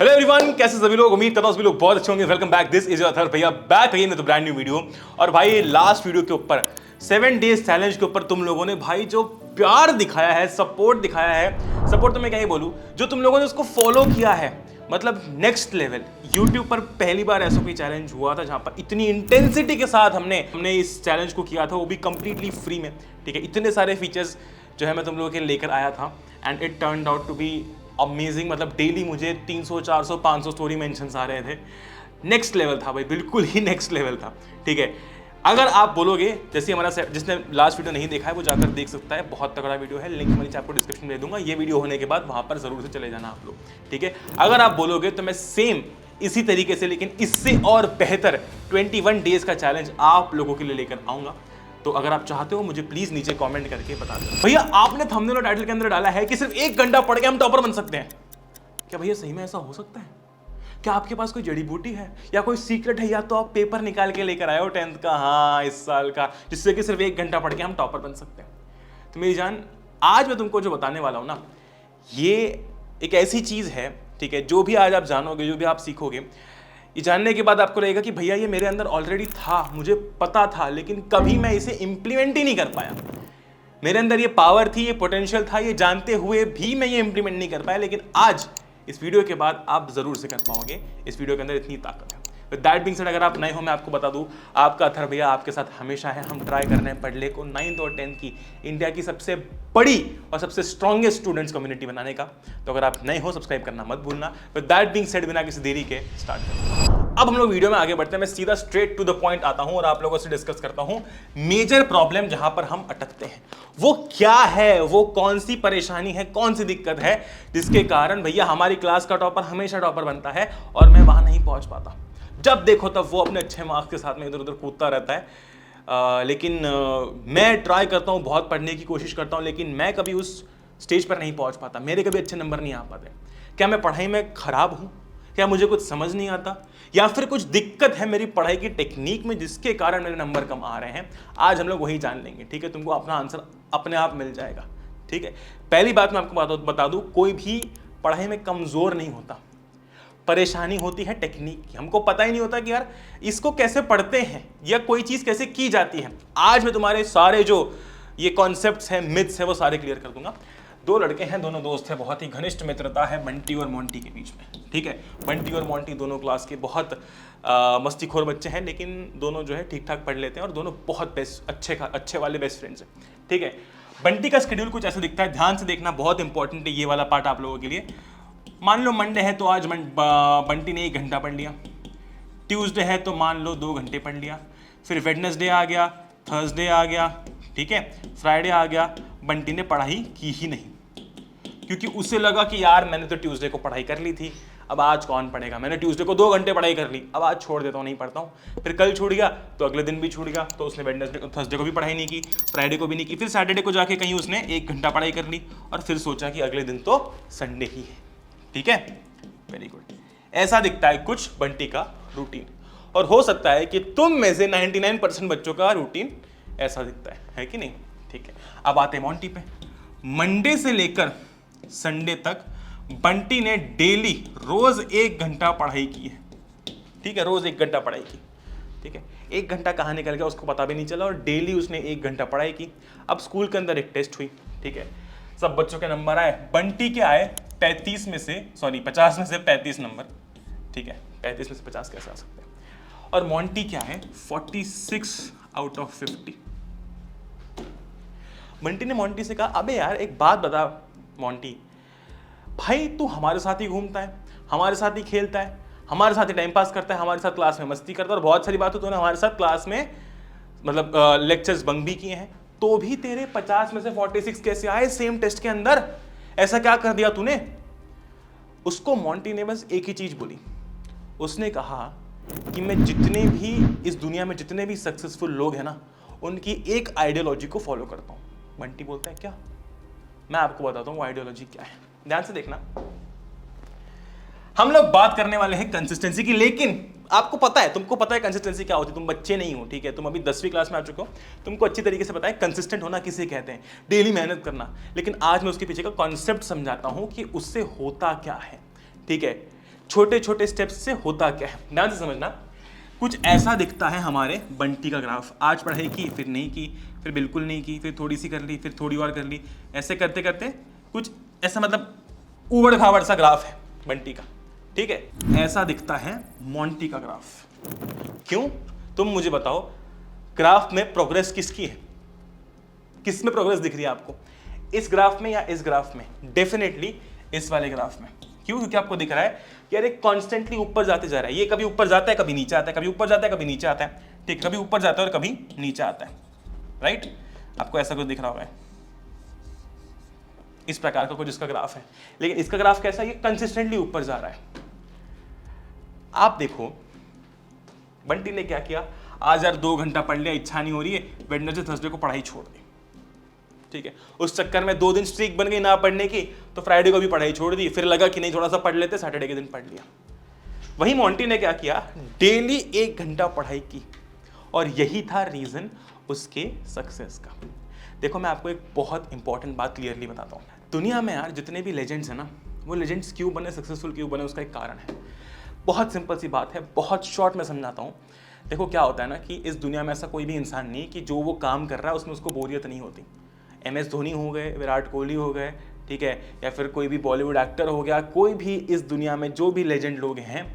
Hello everyone, कैसे सभी लोग? उम्मीद करता हूं सभी लोग बहुत अच्छे होंगे। Welcome back, this is your Atharv भैया back again with brand new video. और भाई लास्ट वीडियो के ऊपर 7 डेज चैलेंज के ऊपर तुम लोगों ने भाई जो प्यार दिखाया है, सपोर्ट दिखाया है, सपोर्ट तो मैं क्या ही बोलूं, जो तुम लोगों ने उसको फॉलो किया है, मतलब नेक्स्ट लेवल। YouTube पर पहली बार ऐसा कोई चैलेंज हुआ था जहां पर इतनी इंटेंसिटी के साथ हमने इस चैलेंज को किया था, वो भी कंप्लीटली फ्री में। ठीक है, इतने सारे फीचर्स जो है मैं तुम लोगों के लेकर आया था and it turned out to be amazing. मतलब डेली मुझे 300 400 500 स्टोरी मेंशंस आ रहे थे। नेक्स्ट लेवल था भाई, बिल्कुल ही नेक्स्ट लेवल था। ठीक है, अगर आप बोलोगे, जैसे हमारा जिसने लास्ट वीडियो नहीं देखा है वो जाकर देख सकता है, बहुत तगड़ा वीडियो है, लिंक मैं नीचे आपको डिस्क्रिप्शन में दे दूंगा। ये वीडियो होने के बाद वहां पर जरूर से चले जाना आप लोग। ठीक है, अगर आप बोलोगे तो मैं सेम इसी तरीके से, लेकिन इससे और बेहतर 21 डेज का चैलेंज आप लोगों के लिए लेकर आऊंगा। तो अगर आप चाहते हो मुझे प्लीज नीचे कमेंट करके बता दो। भैया आपने थंबनेल और टाइटल के अंदर डाला है कि सिर्फ 1 घंटा पढ़ के हम टॉपर बन सकते हैं। क्या भैया सही में ऐसा हो सकता है? क्या आपके पास कोई जड़ी बूटी है या कोई सीक्रेट है, या तो आप पेपर निकाल के लेकर आए हो 10th का, हाँ इस साल का, जिससे कि सिर्फ 1 घंटा पढ़ के हम टॉपर बन सकते हैं? तो मेरी जान, आज मैं तुमको जो बताने वाला हूं ना, ये एक ऐसी चीज है, ठीक है, जो भी आज आप जानोगे, जो भी आप सीखोगे, ये जानने के बाद आपको लगेगा कि भैया ये मेरे अंदर ऑलरेडी था, मुझे पता था, लेकिन कभी मैं इसे इंप्लीमेंट ही नहीं कर पाया। मेरे अंदर ये पावर थी, ये पोटेंशियल था, ये जानते हुए भी मैं ये इंप्लीमेंट नहीं कर पाया, लेकिन आज इस वीडियो के बाद आप जरूर से कर पाओगे। इस वीडियो के अंदर इतनी ताकत है। विद दैट बीइंग सेड, अगर आप नए हो, मैं आपको बता दूं, आपका अथर्व भैया आपके साथ हमेशा है। हम ट्राई कर रहे हैं पढ़ले को 9th और 10th की इंडिया की सबसे बड़ी और सबसे स्ट्रॉन्गेस्ट स्टूडेंट्स कम्युनिटी बनाने का। तो अगर आप नए हो, सब्सक्राइब करना मत भूलना। विद दैट बीइंग सेड, बिना किसी देरी के स्टार्ट करते हैं। अब हम लोग वीडियो में आगे बढ़ते हैं। मैं सीधा स्ट्रेट टू द पॉइंट आता हूं और आप लोगों से डिस्कस करता हूं मेजर प्रॉब्लम जहां पर हम अटकते हैं। वो क्या है, वो कौन सी परेशानी है, कौन सी दिक्कत है जिसके कारण भैया हमारी क्लास का टॉपर हमेशा टॉपर बनता है और मैं वहां नहीं पहुंच पाता। जब देखो तब वो अपने अच्छे मार्क्स के साथ में इधर उधर कूदता रहता है। लेकिन मैं ट्राई करता हूं, बहुत पढ़ने की कोशिश करता हूं, लेकिन मैं कभी उस स्टेज पर नहीं पहुंच पाता। मेरे कभी अच्छे नंबर नहीं आ पाते। क्या मैं पढ़ाई में खराब हूं? क्या मुझे कुछ समझ नहीं आता, या फिर कुछ दिक्कत है मेरी पढ़ाई की टेक्निक में जिसके कारण मेरे नंबर कम आ रहे हैं? आज हम लोग वही जान लेंगे। ठीक है, तुमको अपना आंसर अपने आप मिल जाएगा। ठीक है, पहली बात मैं आपको बता दूं, कोई भी पढ़ाई में कमजोर नहीं होता। परेशानी होती है टेक्निक की। हमको पता ही नहीं होता कि यार इसको कैसे पढ़ते हैं या कोई चीज कैसे की जाती है। आज मैं तुम्हारे सारे जो ये कॉन्सेप्ट्स हैं, मिथ्स है, वो सारे क्लियर कर दूंगा। 2 लड़के हैं, दोनों दोस्त हैं, बहुत ही घनिष्ठ मित्रता है बंटी और मोंटी के बीच में। ठीक है, बंटी और मोंटी दोनों क्लास के बहुत मस्तीखोर बच्चे हैं, लेकिन दोनों जो है ठीक ठाक पढ़ लेते हैं और दोनों बहुत बेस्ट, अच्छे वाले बेस्ट फ्रेंड्स हैं। ठीक है, बंटी का शेड्यूल कुछ ऐसा दिखता है, ध्यान से देखना, बहुत इंपॉर्टेंट है ये वाला पार्ट आप लोगों के लिए। मान लो मंडे है तो आज बंटी ने 1 घंटा पढ़ लिया। ट्यूसडे है तो मान लो 2 घंटे पढ़ लिया। फिर वेडनेसडे आ गया, थर्सडे आ गया, ठीक है, फ्राइडे आ गया, बंटी ने पढ़ाई की ही नहीं, क्योंकि उसे लगा कि यार मैंने तो ट्यूसडे को पढ़ाई कर ली थी, अब आज कौन पढ़ेगा। मैंने ट्यूसडे को 2 घंटे पढ़ाई कर ली, अब आज छोड़ देता हूँ, नहीं पढ़ता हूँ। फिर कल छूट गया तो अगले दिन भी छूट गया, तो उसने वेडनेसडे थर्सडे को भी पढ़ाई नहीं की, फ्राइडे को भी नहीं की। फिर सैटरडे को जाके कहीं उसने 1 घंटा पढ़ाई कर ली और फिर सोचा कि अगले दिन तो संडे ही है। ठीक है, वेरी गुड। ऐसा दिखता है कुछ बंटी का रूटीन, और हो सकता है कि तुम में से 99% बच्चों का रूटीन ऐसा दिखता है कि नहीं? ठीक है, अब आते हैं मोंटी पे। मंडे से लेकर संडे तक बंटी ने डेली रोज 1 घंटा पढ़ाई की है। ठीक है, रोज 1 घंटा पढ़ाई की। ठीक है, 1 घंटा कहाँ निकल गया उसको पता भी नहीं चला, और डेली उसने 1 घंटा पढ़ाई की। अब स्कूल के अंदर एक टेस्ट हुई। ठीक है, सब बच्चों के नंबर आए, बंटी के आए 50 में से 35 नंबर। ठीक है, 35 में से 50 कैसे आ सकते हैं? और मोंटी क्या है, 46 आउट ऑफ 50। बंटी ने मोंटी से कहा, अबे यार एक बात बता मोंटी, भाई तू हमारे साथ ही घूमता है, हमारे साथ ही खेलता है, हमारे साथ ही टाइम पास करता है, हमारे साथ क्लास में मस्ती करता है, और बहुत सारी बातें तूने हमारे साथ क्लास में मतलब लेक्चर्स बंक भी किए हैं, तो भी तेरे 50 में से 46 कैसे आए सेम टेस्ट के अंदर? ऐसा क्या कर दिया तूने? उसको मोंटी ने बस एक ही चीज बोली। उसने कहा कि मैं जितने भी इस दुनिया में जितने भी सक्सेसफुल लोग हैं ना, उनकी एक आइडियोलॉजी को फॉलो करता हूं। बंटी बोलता है क्या? मैं आपको बताता हूं वो आइडियोलॉजी क्या है, ध्यान से देखना। हम लोग बात करने वाले हैं कंसिस्टेंसी की, लेकिन आपको पता है, तुमको पता है कंसिस्टेंसी क्या होती है। तुम बच्चे नहीं हो, ठीक है, तुम अभी 10वीं क्लास में आ चुके हो, तुमको अच्छी तरीके से पता है कंसिस्टेंट होना किसे कहते हैं, डेली मेहनत करना। लेकिन आज मैं उसके पीछे का कॉन्सेप्ट समझाता हूं कि उससे होता क्या है। ठीक है, छोटे छोटे स्टेप्स से होता क्या है, ध्यान से समझना। कुछ ऐसा दिखता है हमारे बंटी का ग्राफ, आज पढ़ाई की, फिर नहीं की, फिर बिल्कुल नहीं की, फिर थोड़ी सी कर ली, फिर थोड़ी और कर ली, ऐसे करते करते कुछ ऐसा मतलब उबड़ खाबड़ सा ग्राफ है बंटी का, ठीक है। ऐसा दिखता है मोंटी का ग्राफ। क्यों? तुम मुझे बताओ, ग्राफ में प्रोग्रेस किसकी है? किस में प्रोग्रेस दिख रही है आपको, इस ग्राफ में या इस ग्राफ में? डेफिनेटली इस वाले ग्राफ में। क्यों? क्योंकि आपको दिख रहा है कि अरे कॉन्स्टेंटली ऊपर जाते जा रहा है, ये कभी ऊपर जाता है कभी नीचे आता है, कभी ऊपर जाता है कभी नीचे आता है, ठीक, कभी ऊपर जाता है और कभी नीचे आता है, राइट। आपको ऐसा कुछ दिख रहा होगा, इस प्रकार का कुछ इसका ग्राफ है, लेकिन इसका ग्राफ कैसा है? ये कंसिस्टेंटली ऊपर जा रहा है। आप देखो बंटी ने क्या किया, आज यार 2 घंटा पढ़ लिया, इच्छा नहीं हो रही है, वेडनेसडे थर्सडे को पढ़ाई छोड़ दी, ठीक है। उस चक्कर में 2 दिन स्ट्रीक बन गई ना पढ़ने की, तो फ्राइडे को भी पढ़ाई छोड़ दी, फिर लगा कि नहीं थोड़ा सा पढ़ लेते, सैटरडे के दिन पढ़ लिया। वही मोंटी ने क्या किया, डेली 1 घंटा पढ़ाई की, और यही था रीजन उसके सक्सेस का। देखो मैं आपको एक बहुत इंपॉर्टेंट बात क्लियरली बताता हूँ। दुनिया में यार जितने भी लेजेंड्स हैं ना, वो लेजेंड्स क्यों बने, सक्सेसफुल क्यों बने, उसका एक कारण है। बहुत सिंपल सी बात है, बहुत शॉर्ट में समझाता हूँ। देखो क्या होता है ना कि इस दुनिया में ऐसा कोई भी इंसान नहीं कि जो वो काम कर रहा है उसमें उसको बोरियत नहीं होती। MS धोनी हो गए, विराट कोहली हो गए, ठीक है, या फिर कोई भी बॉलीवुड एक्टर हो गया, कोई भी इस दुनिया में जो भी लेजेंड लोग हैं,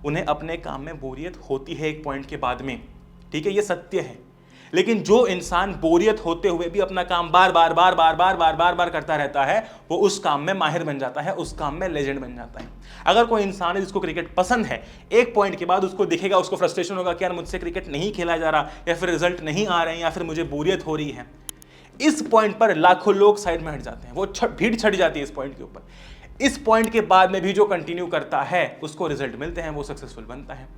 उन्हें अपने काम में बोरियत होती है एक पॉइंट के बाद में, ठीक है, ये सत्य है। लेकिन जो इंसान बोरियत होते हुए भी अपना काम बार बार बार बार बार बार बार बार करता रहता है, वो उस काम में माहिर बन जाता है, उस काम में लेजेंड बन जाता है। अगर कोई इंसान है जिसको क्रिकेट पसंद है, एक पॉइंट के बाद उसको दिखेगा, उसको फ्रस्ट्रेशन होगा कि यार मुझसे क्रिकेट नहीं खेला जा रहा, या फिर रिजल्ट नहीं आ रहे हैं, या फिर मुझे बोरियत हो रही है, इस पॉइंट पर लाखों लोग साइड में हट जाते हैं, वो भीड़ छट जाती है इस पॉइंट के ऊपर। इस पॉइंट के बाद में भी जो कंटिन्यू करता है उसको रिजल्ट मिलते हैं, वो सक्सेसफुल बनता है,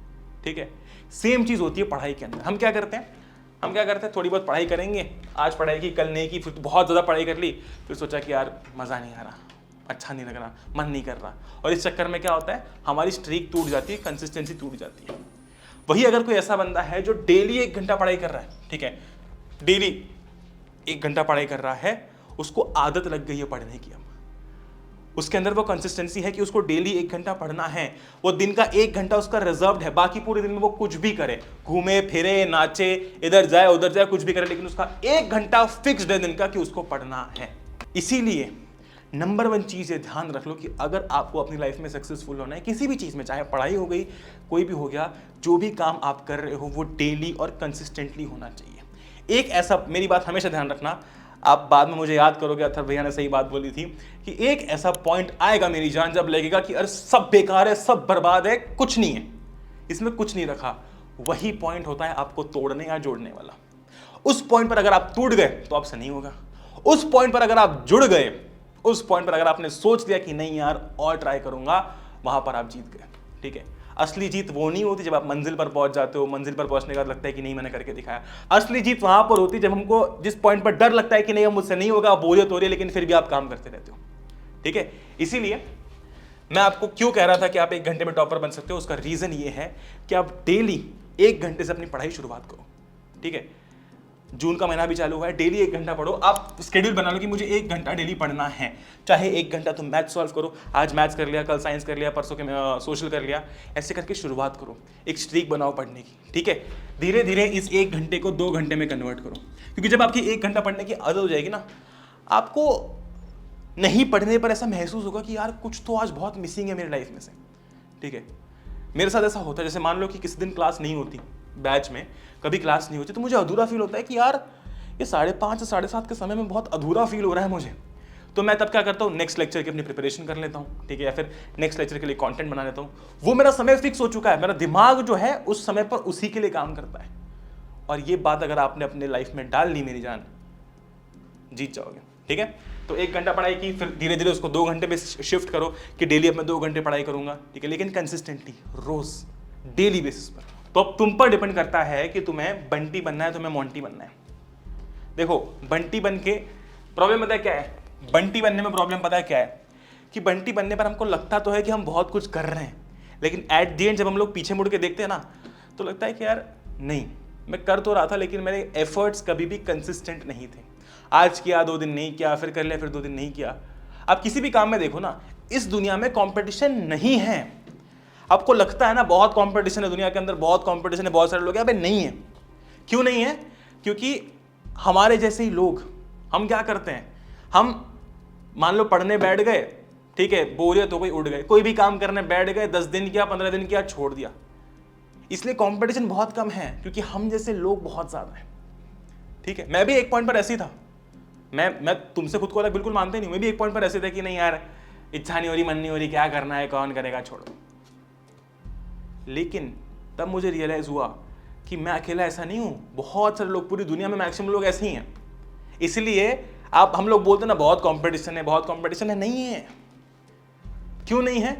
ठीक है। सेम चीज होती है पढ़ाई के अंदर। हम क्या करते हैं, थोड़ी बहुत पढ़ाई करेंगे, आज पढ़ाई की कल नहीं की, फिर बहुत ज़्यादा पढ़ाई कर ली, फिर सोचा कि यार मज़ा नहीं आ रहा, अच्छा नहीं लग रहा, मन नहीं कर रहा, और इस चक्कर में क्या होता है, हमारी स्ट्रीक टूट जाती है, कंसिस्टेंसी टूट जाती है। वही अगर कोई ऐसा बंदा है जो डेली 1 घंटा पढ़ाई कर रहा है, ठीक है, डेली 1 घंटा पढ़ाई कर रहा है, उसको आदत लग गई है पढ़ने की, अब उसके अंदर वो कंसिस्टेंसी है कि उसको डेली 1 घंटा पढ़ना है, वो दिन का 1 घंटा उसका रिजर्व्ड है, बाकी पूरे दिन में वो कुछ भी करे, घूमे फिरे, नाचे, इधर जाए उधर जाए, कुछ भी करे, लेकिन उसका 1 घंटा फिक्स्ड है दिन का कि उसको पढ़ना है। इसीलिए नंबर 1 चीज़ ये ध्यान रख लो कि अगर आपको अपनी लाइफ में सक्सेसफुल होना है, किसी भी चीज़ में, चाहे पढ़ाई हो गई, कोई भी हो गया, जो भी काम आप कर रहे हो वो डेली और कंसिस्टेंटली होना चाहिए। एक ऐसा, मेरी बात हमेशा ध्यान रखना, आप बाद में मुझे याद करोगे अथर्व भैया ने सही बात बोली थी कि एक ऐसा पॉइंट आएगा मेरी जान जब लगेगा कि अरे सब बेकार है, सब बर्बाद है, कुछ नहीं है, इसमें कुछ नहीं रखा। वही पॉइंट होता है आपको तोड़ने या जोड़ने वाला। उस पॉइंट पर अगर आप टूट गए तो आपसे नहीं होगा। उस पॉइंट पर अगर आप जुड़ गए, उस पॉइंट पर अगर आपने सोच लिया कि नहीं यार और ट्राई करूंगा, वहां पर आप जीत गए, ठीक है। असली जीत वो नहीं होती जब आप मंजिल पर पहुंच जाते हो, मंजिल पर पहुंचने के बाद लगता है कि नहीं मैंने करके दिखाया। असली जीत वहां पर होती है जब हमको जिस पॉइंट पर डर लगता है कि नहीं अब मुझसे नहीं होगा, बोरियत हो रही है, लेकिन फिर भी आप काम करते रहते हो, ठीक है। इसीलिए मैं आपको क्यों कह रहा था कि आप 1 घंटे में टॉपर बन सकते हो, उसका रीजन ये है कि आप डेली 1 घंटे से अपनी पढ़ाई शुरुआत करो, ठीक है। जून का महीना भी चालू हुआ है, डेली 1 घंटा पढ़ो। आप स्केड्यूल बना लो कि मुझे 1 घंटा डेली पढ़ना है, चाहे 1 घंटा तुम मैथ सॉल्व करो, आज मैथ्स कर लिया, कल साइंस कर लिया, परसों के सोशल कर लिया, ऐसे करके शुरुआत करो, एक स्ट्रीक बनाओ पढ़ने की, ठीक है। धीरे धीरे इस 1 घंटे को 2 घंटे में कन्वर्ट करो, क्योंकि जब आपकी 1 घंटा पढ़ने की आदत हो जाएगी ना, आपको नहीं पढ़ने पर ऐसा महसूस होगा कि यार कुछ तो आज बहुत मिसिंग है मेरी लाइफ में से, ठीक है। मेरे साथ ऐसा होता है, जैसे मान लो कि किसी दिन क्लास नहीं होती, बैच में कभी क्लास नहीं होती, तो मुझे अधूरा फील होता है कि यार ये 5:30 से 7:30 के समय में बहुत अधूरा फील हो रहा है मुझे। तो मैं तब क्या करता हूँ, नेक्स्ट लेक्चर की अपनी प्रिपरेशन कर लेता हूँ, ठीक है, या फिर नेक्स्ट लेक्चर के लिए कंटेंट बना लेता हूँ। वो मेरा समय फिक्स हो चुका है, मेरा दिमाग जो है उस समय पर उसी के लिए काम करता है। और ये बात अगर आपने अपने लाइफ में डाल ली मेरी जान, जीत जाओगे, ठीक है। तो 1 घंटा पढ़ाई की, फिर धीरे धीरे उसको 2 घंटे पे शिफ्ट करो कि डेली अब मैं 2 घंटे पढ़ाई करूंगा, ठीक है, लेकिन कंसिस्टेंटली, रोज, डेली बेसिस पर। तो अब तुम पर डिपेंड करता है कि तुम्हें बंटी बनना है, तुम्हें मोंटी बनना है। देखो बंटी बन के प्रॉब्लम पता है क्या है, बंटी बनने में प्रॉब्लम पता है क्या है, कि बंटी बनने पर हमको लगता तो है कि हम बहुत कुछ कर रहे हैं, लेकिन एट द एंड जब हम लोग पीछे मुड़ के देखते हैं ना, तो लगता है कि यार नहीं, मैं कर तो रहा था लेकिन मेरे एफर्ट्स कभी भी कंसिस्टेंट नहीं थे। आज किया, 2 दिन नहीं किया, फिर कर लिया, फिर 2 दिन नहीं किया। आप किसी भी काम में देखो ना, इस दुनिया में कंपटीशन नहीं है, आपको लगता है ना बहुत कंपटीशन है दुनिया के अंदर, बहुत कंपटीशन है, बहुत सारे लोग हैं, अबे नहीं है। क्यों नहीं है? क्योंकि हमारे जैसे ही लोग, हम क्या करते हैं, हम मान लो पढ़ने बैठ गए, ठीक है, बोरियत हो गई, उठ गए, कोई भी काम करने बैठ गए, 10 दिन किया, 15 दिन किया, छोड़ दिया। इसलिए कंपटीशन बहुत कम है क्योंकि हम जैसे लोग बहुत ज्यादा हैं। ठीक है, मैं भी एक पॉइंट पर ऐसी था, मैं तुमसे खुद को अलग बिल्कुल मानते नहीं, मैं भी एक पॉइंट पर ऐसे थे कि नहीं यार इच्छा नहीं हो रही, मन नहीं हो रही, क्या करना है, कौन करेगा, छोड़ो। लेकिन तब मुझे रियलाइज हुआ कि मैं अकेला ऐसा नहीं हूं, बहुत सारे लोग, पूरी दुनिया में मैक्सिमम लोग ऐसे ही हैं। इसलिए आप, हम लोग बोलते हैं ना बहुत कंपटीशन है, बहुत कंपटीशन है, नहीं है। क्यों नहीं है?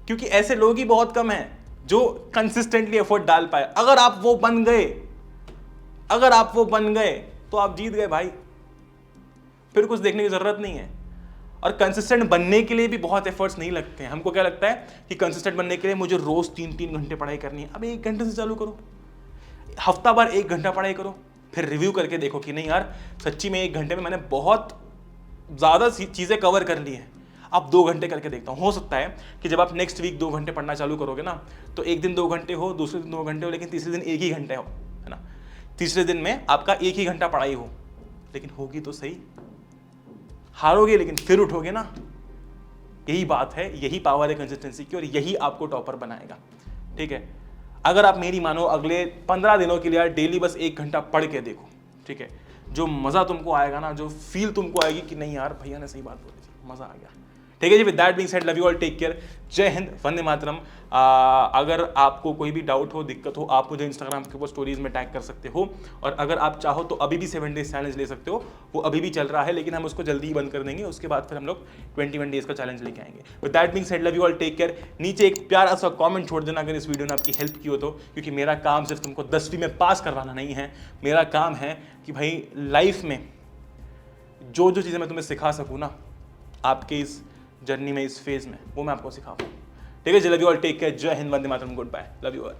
क्योंकि ऐसे लोग ही बहुत कम हैं जो कंसिस्टेंटली एफर्ट डाल पाए। अगर आप वो बन गए, अगर आप वो बन गए तो आप जीत गए भाई, फिर कुछ देखने की जरूरत नहीं है। और कंसिस्टेंट बनने के लिए भी बहुत एफर्ट्स नहीं लगते हैं। हमको क्या लगता है कि कंसिस्टेंट बनने के लिए मुझे रोज 3-3 घंटे पढ़ाई करनी है। अब 1 घंटे से चालू करो, हफ्ता भर 1 घंटा पढ़ाई करो, फिर रिव्यू करके देखो कि नहीं यार सच्ची में 1 घंटे में मैंने बहुत ज़्यादा चीज़ें कवर कर ली हैं। अब 2 घंटे करके देखता हूँ। हो सकता है कि जब आप नेक्स्ट वीक 2 घंटे पढ़ना चालू करोगे ना, तो एक दिन 2 घंटे हो, दूसरे दिन 2 घंटे हो, लेकिन तीसरे दिन 1 ही घंटे हो, है ना। तीसरे दिन में आपका 1 ही घंटा पढ़ाई हो, लेकिन होगी तो सही। हारोगे लेकिन फिर उठोगे ना। यही बात है, यही पावर है कंसिस्टेंसी की, और यही आपको टॉपर बनाएगा। ठीक है, अगर आप मेरी मानो अगले 15 दिनों के लिए डेली बस 1 घंटा पढ़ के देखो, ठीक है, जो मज़ा तुमको आएगा ना, जो फील तुमको आएगी कि नहीं यार भैया ने सही बात बोली थी, मज़ा आ गया। ठीक है जी, with that being said, love you all, take care, जय हिंद, वंदे मातरम। अगर आपको कोई भी डाउट हो, दिक्कत हो, आप मुझे इंस्टाग्राम के ऊपर स्टोरीज में टैग कर सकते हो, और अगर आप चाहो तो अभी भी 7 डेज चैलेंज ले सकते हो। वो अभी भी चल रहा है, लेकिन हम उसको जल्दी ही बंद कर देंगे। उसके बाद फिर हम लोग 21 डेज का चैलेंज लेके आएंगे। With that being said, love you all, take care. नीचे एक प्यारा सा कॉमेंट छोड़ देना अगर इस वीडियो ने आपकी हेल्प की हो तो, क्योंकि मेरा काम सिर्फ तुमको 10वीं में पास करवाना नहीं है। मेरा काम है कि भाई लाइफ में जो जो चीज़ें मैं तुम्हें सिखा सकूँ ना, आपके इस जर्नी में, इस फेज में, वो मैं आपको सिखाऊँ। ठीक है, love you all, take care, जय हिंद, वंदे मातरम, goodbye, love you all.